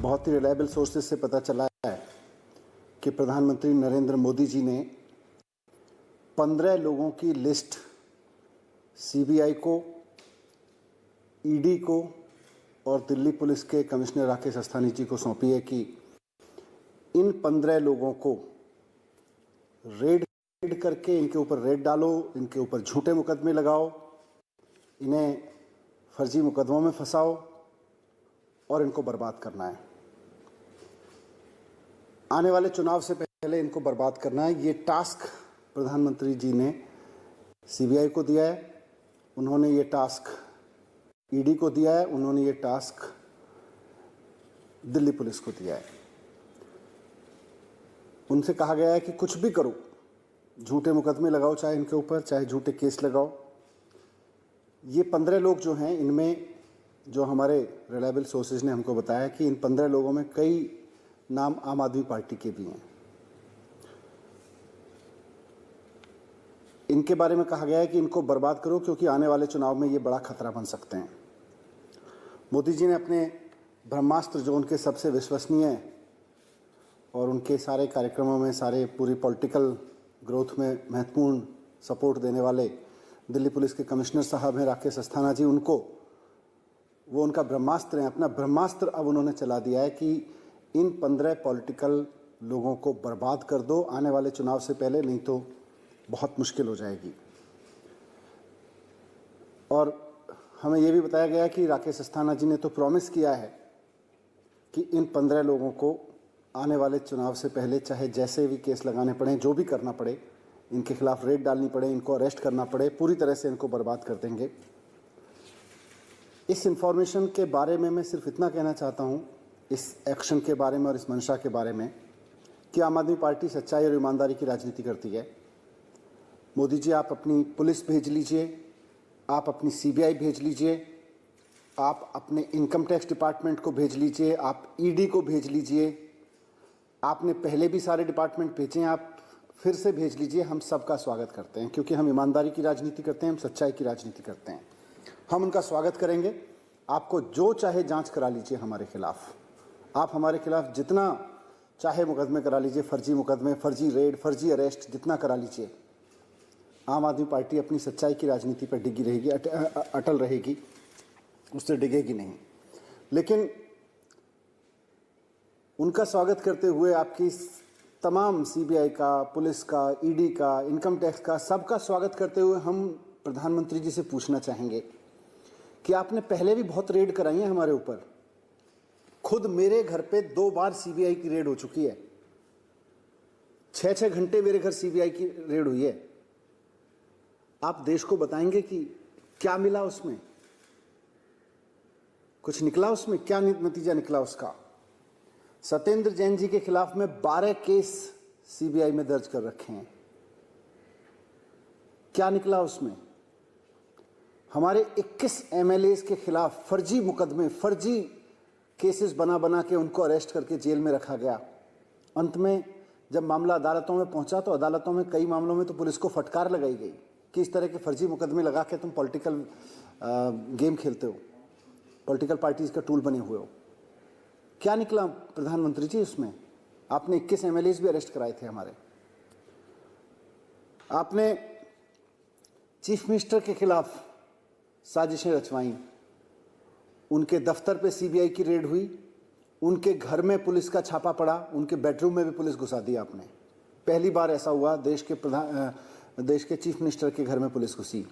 बहुत ही reliable sources से पता चला है कि प्रधानमंत्री नरेंद्र मोदी जी ने 15 लोगों की लिस्ट सीबीआई को, ईडी को और दिल्ली पुलिस के कमिश्नर राकेश अस्थाना जी को सौंपी है कि इन 15 लोगों को रेड करके इनके ऊपर रेड डालो, इनके ऊपर झूठे मुकदमे लगाओ, इन्हें फर्जी मुकदमों में फंसाओ और इनको बर्बाद करना है। आने वाले चुनाव से पहले इनको बर्बाद करना है। ये टास्क प्रधानमंत्री जी ने सीबीआई को दिया है, उन्होंने ये टास्क ईडी को दिया है, उन्होंने ये टास्क दिल्ली पुलिस को दिया है। उनसे कहा गया है कि कुछ भी करो, झूठे मुकदमे लगाओ, चाहे इनके ऊपर, चाहे झूठे केस लगाओ। ये 15 लोग जो हैं, इनमें जो हमारे रिलायबल सोर्सेज ने हमको बताया कि इन 15 लोगों में कई नाम आम आदमी पार्टी के भी हैं। इनके बारे में कहा गया है कि इनको बर्बाद करो क्योंकि आने वाले चुनाव में ये बड़ा खतरा बन सकते हैं। मोदी जी ने अपने ब्रह्मास्त्र, जो उनके सबसे विश्वसनीय और उनके सारे कार्यक्रमों में, सारे पूरी पॉलिटिकल ग्रोथ में महत्वपूर्ण सपोर्ट देने वाले दिल्ली पुलिस के कमिश्नर साहब हैं राकेश अस्थाना जी, वो उनका ब्रह्मास्त्र है। अपना ब्रह्मास्त्र अब उन्होंने चला दिया है कि इन 15 पॉलिटिकल लोगों को बर्बाद कर दो आने वाले चुनाव से पहले, नहीं तो बहुत मुश्किल हो जाएगी। और हमें यह भी बताया गया कि राकेश अस्थाना जी ने तो प्रॉमिस किया है कि इन 15 लोगों को आने वाले चुनाव से पहले चाहे जैसे भी केस लगाने पड़े, जो भी करना पड़े, इनके खिलाफ रेड डालनी पड़े, इनको अरेस्ट करना पड़े, पूरी तरह से इनको बर्बाद कर देंगे। इस इंफॉर्मेशन के बारे में मैं सिर्फ इतना कहना चाहता हूँ, इस एक्शन के बारे में और इस मंशा के बारे में, कि आम आदमी पार्टी सच्चाई और ईमानदारी की राजनीति करती है। मोदी जी, आप अपनी पुलिस भेज लीजिए, आप अपनी सीबीआई भेज लीजिए, आप अपने इनकम टैक्स डिपार्टमेंट को भेज लीजिए, आप ईडी को भेज लीजिए, आपने पहले भी सारे डिपार्टमेंट भेजे हैं, आप फिर से भेज लीजिए। हम सबका स्वागत करते हैं क्योंकि हम ईमानदारी की राजनीति करते हैं, हम सच्चाई की राजनीति करते हैं। हम उनका स्वागत करेंगे। आपको जो चाहे जांच करा लीजिए हमारे खिलाफ, आप हमारे खिलाफ जितना चाहे मुकदमे करा लीजिए, फर्जी मुकदमे, फर्जी रेड, फर्जी अरेस्ट, जितना करा लीजिए। आम आदमी पार्टी अपनी सच्चाई की राजनीति पर डिगी रहेगी, अटल रहेगी, उससे डिगेगी नहीं। लेकिन उनका स्वागत करते हुए आपकी तमाम सीबीआई का, पुलिस का, ईडी का, इनकम टैक्स का, सबका स्वागत करते हुए हम प्रधानमंत्री जी से पूछना चाहेंगे कि आपने पहले भी बहुत रेड कराई है हमारे ऊपर। खुद मेरे घर पे 2 बार सीबीआई की रेड हो चुकी है। 6-6 घंटे मेरे घर सीबीआई की रेड हुई है। आप देश को बताएंगे कि क्या मिला उसमें, कुछ निकला उसमें, क्या नतीजा निकला उसका। सत्येंद्र जैन जी के खिलाफ में 12 केस सीबीआई में दर्ज कर रखे हैं। क्या निकला उसमें। हमारे 21 एमएलए के खिलाफ फर्जी मुकदमे, फर्जी केसेस बना के उनको अरेस्ट करके जेल में रखा गया। अंत में जब मामला अदालतों में पहुंचा तो अदालतों में कई मामलों में तो पुलिस को फटकार लगाई गई कि इस तरह के फर्जी मुकदमे लगा के तुम पॉलिटिकल गेम खेलते हो, पॉलिटिकल पार्टीज का टूल बने हुए हो। क्या निकला प्रधानमंत्री जी उसमें। आपने 21 एमएलए भी अरेस्ट कराए थे हमारे। आपने चीफ मिनिस्टर के खिलाफ साजिशें रचवाई, उनके दफ्तर पे सीबीआई की रेड हुई, उनके घर में पुलिस का छापा पड़ा, उनके बेडरूम में भी पुलिस घुसा दी आपने। पहली बार ऐसा हुआ, देश के चीफ मिनिस्टर के घर में पुलिस घुसी,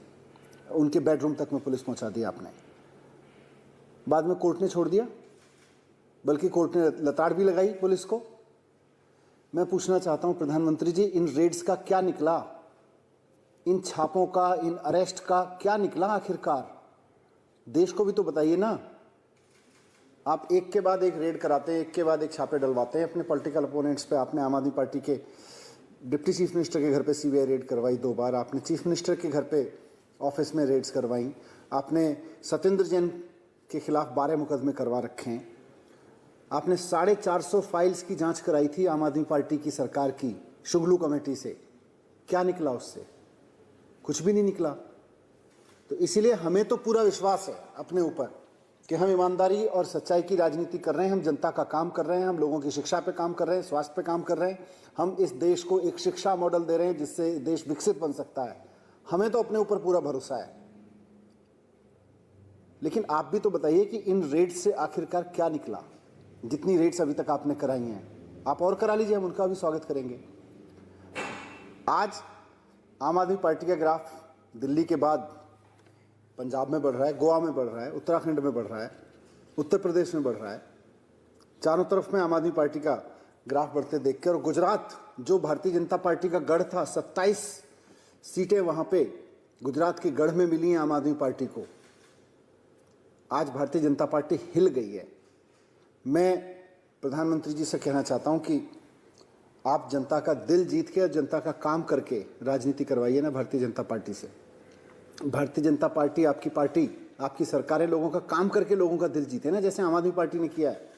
उनके बेडरूम तक में पुलिस पहुंचा दी आपने। बाद में कोर्ट ने छोड़ दिया, बल्कि कोर्ट ने लताड़ भी लगाई पुलिस को। मैं पूछना चाहता हूं प्रधानमंत्री जी, इन रेड्स का क्या निकला, इन छापों का, इन अरेस्ट का क्या निकला आखिरकार। देश को भी तो बताइए ना। आप एक के बाद एक रेड कराते हैं, एक के बाद एक छापे डलवाते हैं अपने पॉलिटिकल अपोनेंट्स पे। आपने आम आदमी पार्टी के डिप्टी चीफ मिनिस्टर के घर पे सीबीआई रेड करवाई 2 बार, आपने चीफ मिनिस्टर के घर पे ऑफिस में रेड्स करवाई, आपने सत्येंद्र जैन के खिलाफ 12 मुकदमे करवा रखे हैं, आपने 450 फाइल्स की जांच कराई थी आम आदमी पार्टी की सरकार की शुगलू कमेटी से। क्या निकला उससे। कुछ भी नहीं निकला। तो इसीलिए हमें तो पूरा विश्वास है अपने ऊपर कि हम ईमानदारी और सच्चाई की राजनीति कर रहे हैं, हम जनता का काम कर रहे हैं, हम लोगों की शिक्षा पे काम कर रहे हैं, स्वास्थ्य पे काम कर रहे हैं, हम इस देश को एक शिक्षा मॉडल दे रहे हैं जिससे देश विकसित बन सकता है। हमें तो अपने ऊपर पूरा भरोसा है। लेकिन आप भी तो बताइए कि इन रेड्स से आखिरकार क्या निकला। जितनी रेड्स अभी तक आपने कराई हैं, आप और करा लीजिए, हम उनका भी स्वागत करेंगे। आज आम आदमी पार्टी का ग्राफ दिल्ली के बाद पंजाब में बढ़ रहा है, गोवा में बढ़ रहा है, उत्तराखंड में बढ़ रहा है, उत्तर प्रदेश में बढ़ रहा है। चारों तरफ में आम आदमी पार्टी का ग्राफ बढ़ते देखकर, और गुजरात जो भारतीय जनता पार्टी का गढ़ था, 27 सीटें वहाँ पे गुजरात के गढ़ में मिली हैं आम आदमी पार्टी को। आज भारतीय जनता पार्टी हिल गई है। मैं प्रधानमंत्री जी से कहना चाहता हूँ कि आप जनता का दिल जीत के और जनता का काम करके राजनीति करवाइए ना भारतीय जनता पार्टी से। भारतीय जनता पार्टी, आपकी सरकारें लोगों का काम करके लोगों का दिल जीते ना, जैसे आम आदमी पार्टी ने किया है।